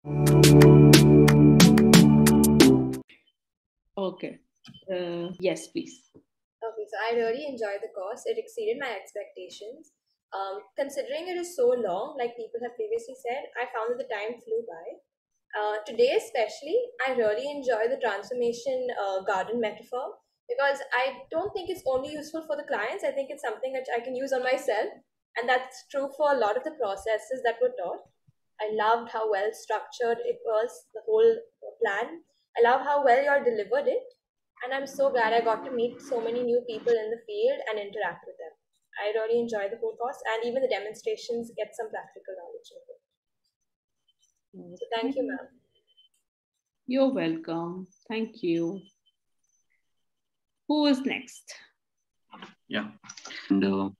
Okay. Yes, please. Okay, so I really enjoyed the course. It exceeded my expectations. Considering it is so long, like people have previously said, I found that the time flew by. Today, especially, I really enjoy the transformation garden metaphor because I don't think it's only useful for the clients. I think it's something that I can use on myself, and that's true for a lot of the processes that were taught. I loved how well structured it was, the whole plan. I love how well you all delivered it, and I'm so glad I got to meet so many new people in the field and interact with them. I really enjoyed the whole course, and even the demonstrations get some practical knowledge of it. So thank you, ma'am. You're welcome. Thank you. Who is next? Yeah. And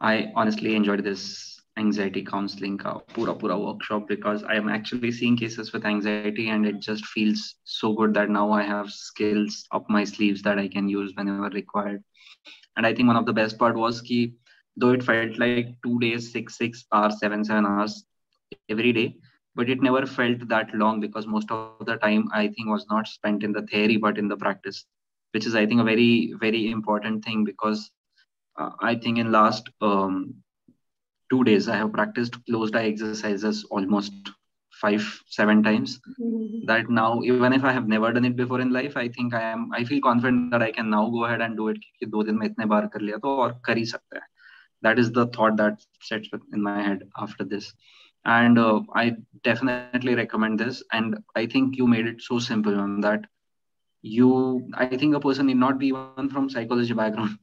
I honestly enjoyed this anxiety counseling pura workshop because I am actually seeing cases with anxiety, and it just feels so good that now I have skills up my sleeves that I can use whenever required. And I think one of the best part was ki, though it felt like 2 days, 6 hours, 7 hours every day, but it never felt that long because most of the time I think was not spent in the theory but in the practice, which is I think a very important thing because I think in last 2 days I have practiced closed eye exercises almost 5-7 times. That now even if I have never done it before in life, I feel confident that I can now go ahead and do it कि 2 दिन में इतने बार कर लिया तो और कर ही सकते हैं. That is the thought that sets in my head after this. And I definitely recommend this, and I think you made it so simple, ma'am, that I think a person need not be even from psychology background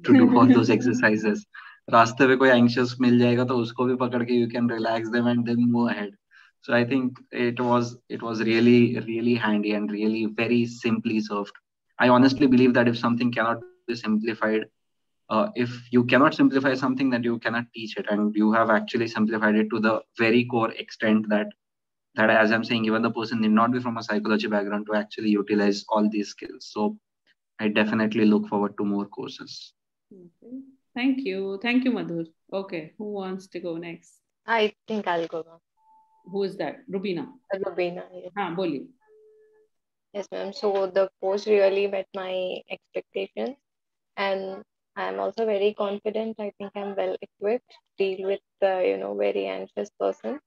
to do all those exercises. रास्ते पे कोई anxious मिल जाएगा तो उसको भी पकड़ के you can relax them and then move ahead. So I think it was really handy and really very simply served. I honestly believe that if something cannot be simplified, if you cannot simplify something, then you cannot teach it, and you have actually simplified it to the very core extent that as I'm saying, even the person need not be from a psychology background to actually utilize all these skills. So I definitely look forward to more courses. Okay. Thank you, Madhur. Okay, who wants to go next? I think I'll go now. Who is that? Rubina. Rubina. Yes. Boli. Yes, ma'am. So the course really met my expectations, and I'm also very confident. I think I'm well equipped to deal with very anxious person.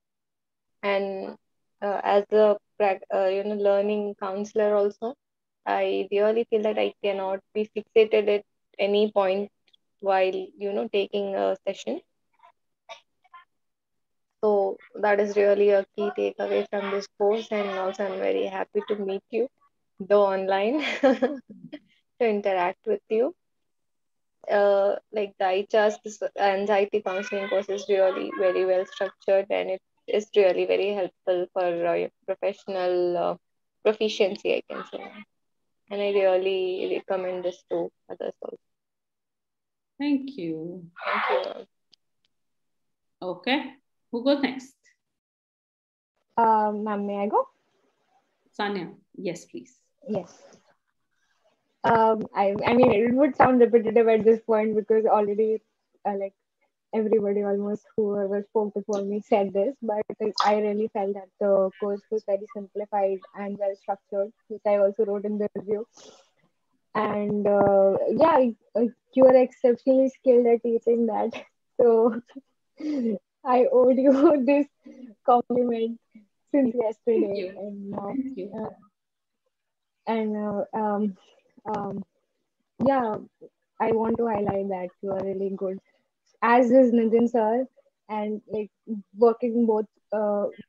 And as a learning counselor also, I really feel that I cannot be fixated at any point while taking a session. So that is really a key takeaway from this course, and also I'm very happy to meet you, though online, to interact with you. Like the ICHARS, this anxiety counseling course is really very well structured, and it is really very helpful for professional proficiency, I can say. And I really recommend this to others also. Thank you. Thank you. Okay. Who goes next? Ma'am, may I go? Sanya. Yes, please. Yes. I mean, it would sound repetitive at this point because already, like everybody almost whoever spoke before me said this, but I really felt that the course was very simplified and well structured, which I also wrote in the review. And yeah, you are exceptionally skilled at teaching that. So I owed you this compliment since yesterday. Thank you. Yeah, I want to highlight that you are really good, as is Nitin sir, and like working both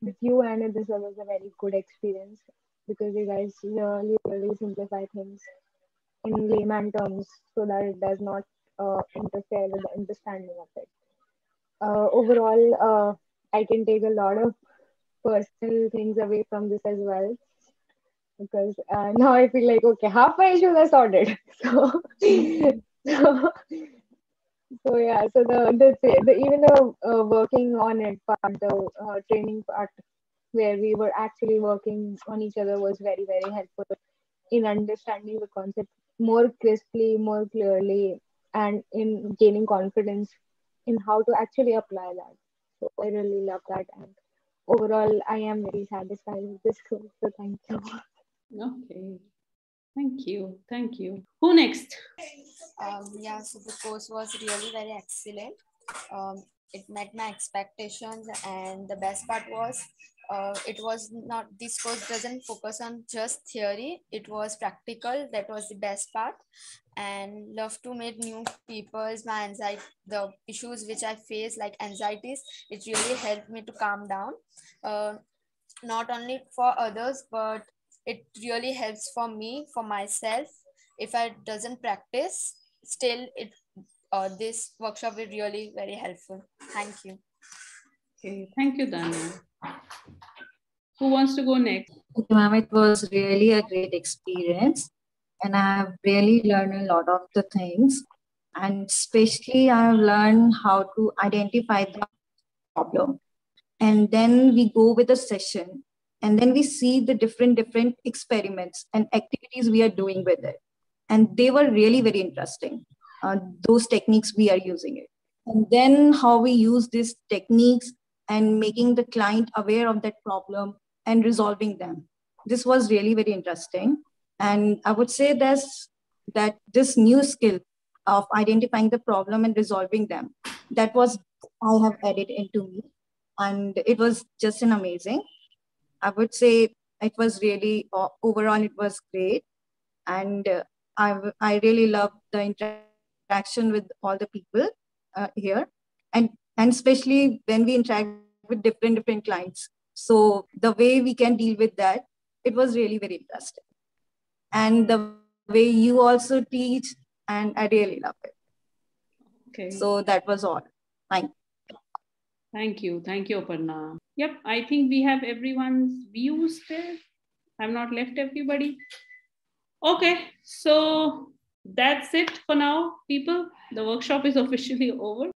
with you and Nitin sir was a very good experience because you guys really simplify things in layman terms so that it does not interfere with the understanding of it. Overall, I can take a lot of personal things away from this as well because now I feel like okay, half my issues are sorted. So, so, so yeah. So the even the working on it part, the training part, where we were actually working on each other was very helpful in understanding the concept more crisply, more clearly, and in gaining confidence in how to actually apply that. So I really love that, and overall, I am very satisfied with this course. So thank you. Okay. Thank you. Thank you. Who next? Yeah, so the course was really very excellent. It met my expectations, and the best part was it was not, this course doesn't focus on just theory, it was practical. That was the best part. And love to meet new people. My anxiety, the issues which I face, like anxieties, it really helped me to calm down. Not only for others, but it really helps for me, for myself. If I doesn't practice, still it this workshop is really very helpful. Thank you. Okay. Thank you, Dana. Who wants to go next? Okay, ma'am, it was really a great experience, and I have really learned a lot of the things. And especially, I have learned how to identify the problem. And then we go with a session, and then we see the different experiments and activities we are doing with it. And they were really very interesting, those techniques we are using it. And then how we use these techniques and making the client aware of that problem and resolving them. This was really very interesting. And I would say that this new skill of identifying the problem and resolving them, that was I have added into me. And it was just an amazing. I would say it was really, overall, it was great. And I really love the interaction with all the people here. And especially when we interact with different clients. So the way we can deal with that, it was really very interesting. And the way you also teach, and I really love it. Okay. So that was all. Thank you. Thank you. Thank you, Aparna. Yep, I think we have everyone's views there. I've not left everybody. Okay, so that's it for now, people. The workshop is officially over.